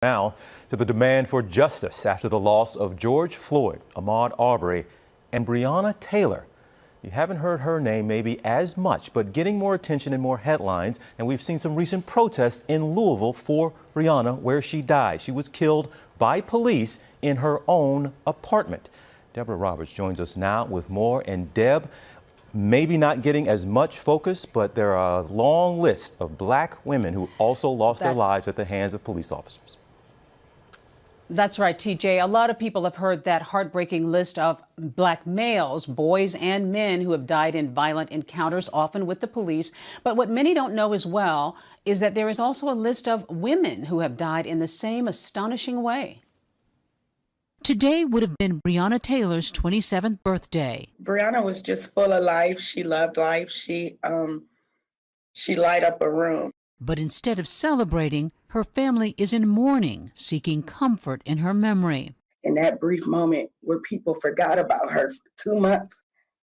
Now to the demand for justice after the loss of George Floyd, Ahmaud Arbery, and Breonna Taylor. You haven't heard her name maybe as much, but getting more attention and more headlines. And we've seen some recent protests in Louisville for Breonna, where she died. She was killed by police in her own apartment. Deborah Roberts joins us now with more. And Deb, maybe not getting as much focus, but there are a long list of black women who also lost their lives at the hands of police officers. That's right, TJ. A lot of people have heard that heartbreaking list of black males, boys and men who have died in violent encounters, often with the police. But what many don't know as well is that there is also a list of women who have died in the same astonishing way. Today would have been Breonna Taylor's 27th birthday. Breonna was just full of life. She loved life. She light up a room. But instead of celebrating, her family is in mourning, seeking comfort in her memory. In that brief moment where people forgot about her for 2 months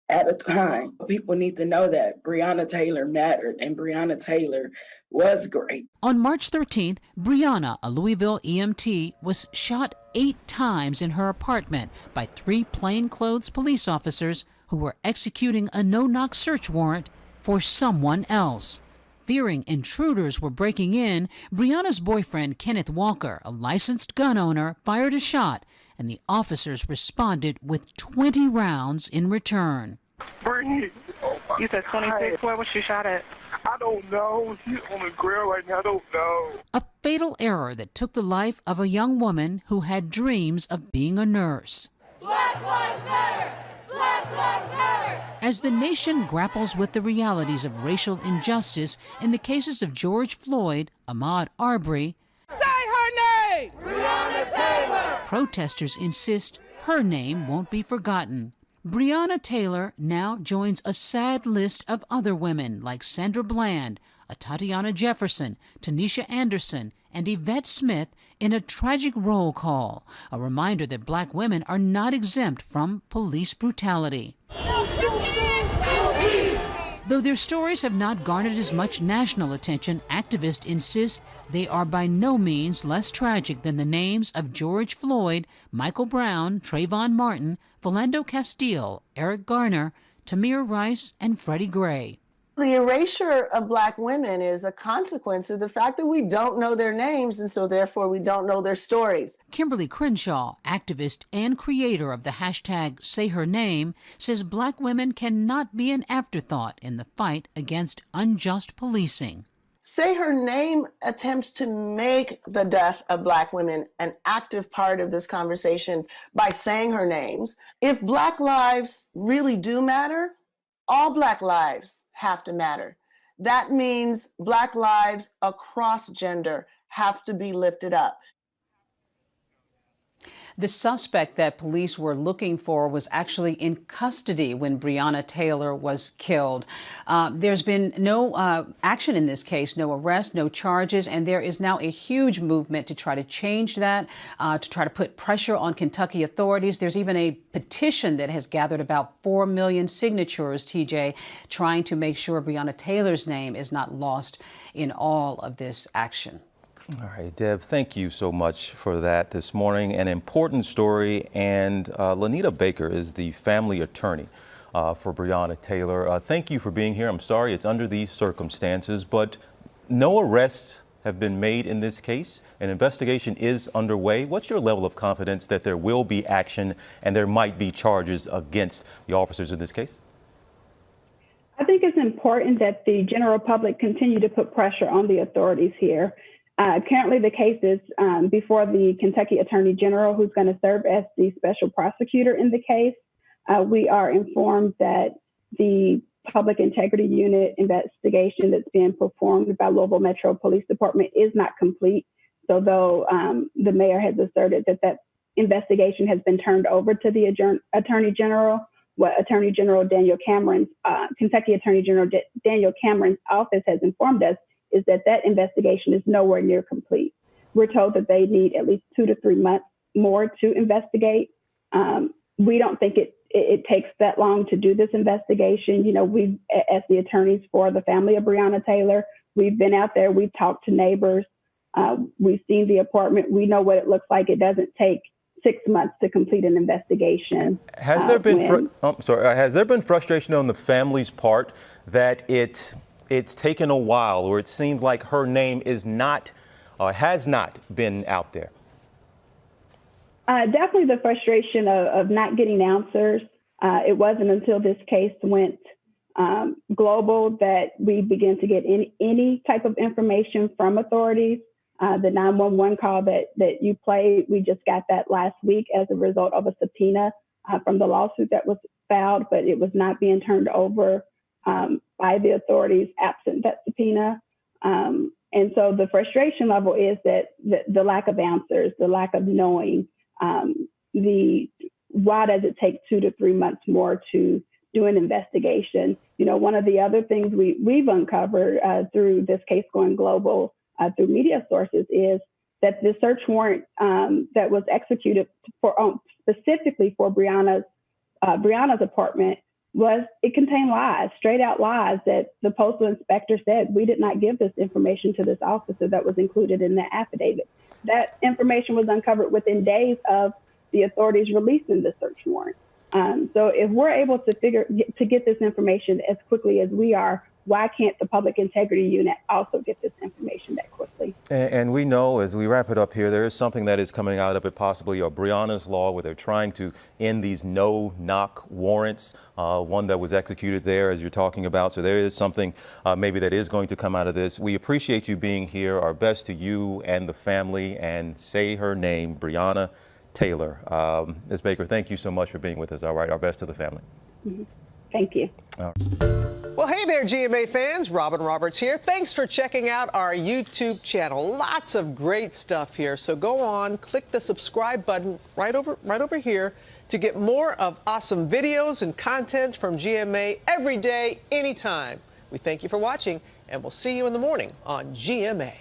at a time, people need to know that Breonna Taylor mattered, and Breonna Taylor was great. On March 13th, Breonna, a Louisville EMT, was shot 8 times in her apartment by 3 plainclothes police officers who were executing a no-knock search warrant for someone else. Fearing intruders were breaking in, Breonna's boyfriend, Kenneth Walker, a licensed gun owner, fired a shot, and the officers responded with 20 rounds in return. Bree, you said 26. Where was she shot at? I don't know. She's on the ground right now. I don't know. A fatal error that took the life of a young woman who had dreams of being a nurse. Black Lives Matter! Black Lives Matter! As the nation grapples with the realities of racial injustice in the cases of George Floyd, Ahmaud Arbery, Say her name! Breonna Taylor! Protesters insist her name won't be forgotten. Breonna Taylor now joins a sad list of other women like Sandra Bland, Tatiana Jefferson, Tanisha Anderson, and Yvette Smith in a tragic roll call, a reminder that black women are not exempt from police brutality. Though their stories have not garnered as much national attention, activists insist they are by no means less tragic than the names of George Floyd, Michael Brown, Trayvon Martin, Philando Castile, Eric Garner, Tamir Rice, and Freddie Gray. The erasure of black women is a consequence of the fact that we don't know their names, and so therefore we don't know their stories. Kimberly Crenshaw, activist and creator of the hashtag Say Her Name, says black women cannot be an afterthought in the fight against unjust policing. Say Her Name attempts to make the death of black women an active part of this conversation by saying her names. If black lives really do matter, all black lives have to matter. That means black lives across gender have to be lifted up. The suspect that police were looking for was actually in custody when Breonna Taylor was killed. There's been no action in this case, no arrest, no charges, and there is now a huge movement to try to change that, to try to put pressure on Kentucky authorities. There's even a petition that has gathered about 4 million signatures, TJ, trying to make sure Breonna Taylor's name is not lost in all of this action. All right, Deb, thank you so much for that this morning. An important story, and Lanita Baker is the family attorney for Breonna Taylor. Thank you for being here. I'm sorry it's under these circumstances, but no arrests have been made in this case. An investigation is underway. What's your level of confidence that there will be action and there might be charges against the officers in this case? I think it's important that the general public continue to put pressure on the authorities here. Currently, the case is before the Kentucky Attorney General, who's going to serve as the special prosecutor in the case. We are informed that the Public Integrity Unit investigation that's being performed by Louisville Metro Police Department is not complete. So though the mayor has asserted that that investigation has been turned over to the Attorney General, what Attorney General Daniel Cameron's, Kentucky Attorney General Daniel Cameron's office has informed us is that that investigation is nowhere near complete. We're told that they need at least 2 to 3 months more to investigate. We don't think it takes that long to do this investigation. You know, we, as the attorneys for the family of Breonna Taylor, we've been out there, we've talked to neighbors, We've seen the apartment. We know what it looks like. It doesn't take 6 months to complete an investigation. Has there been has there been frustration on the family's part that it's taken a while, or it seems like her name is not has not been out there? Definitely the frustration of not getting answers. It wasn't until this case went global that we began to get any type of information from authorities. The 911 call that you played, we just got that last week as a result of a subpoena from the lawsuit that was filed, but it was not being turned over by the authorities absent that subpoena. And so the frustration level is that the lack of answers, the lack of knowing, why does it take 2 to 3 months more to do an investigation? You know, one of the other things we've uncovered through this case going global through media sources is that the search warrant that was executed for specifically for Breonna's apartment it contained lies, straight out lies that the postal inspector said we did not give this information to this officer that was included in the affidavit. That information was uncovered within days of the authorities releasing the search warrant. So if we're able to get this information as quickly as we are, why can't the Public Integrity Unit also get this information that quickly? And we know, as we wrap it up here, there is something that is coming out of it, possibly a Breonna's Law, where they're trying to end these no-knock warrants, one that was executed there, as you're talking about. So there is something maybe that is going to come out of this. We appreciate you being here. Our best to you and the family. And say her name, Breonna Taylor. Ms. Baker, thank you so much for being with us. All right, our best to the family. Mm-hmm. Thank you. All right. Well, hey there, GMA fans. Robin Roberts here. Thanks for checking out our YouTube channel. Lots of great stuff here. So go on, click the subscribe button right over here to get more of awesome videos and content from GMA every day, anytime. We thank you for watching, and we'll see you in the morning on GMA.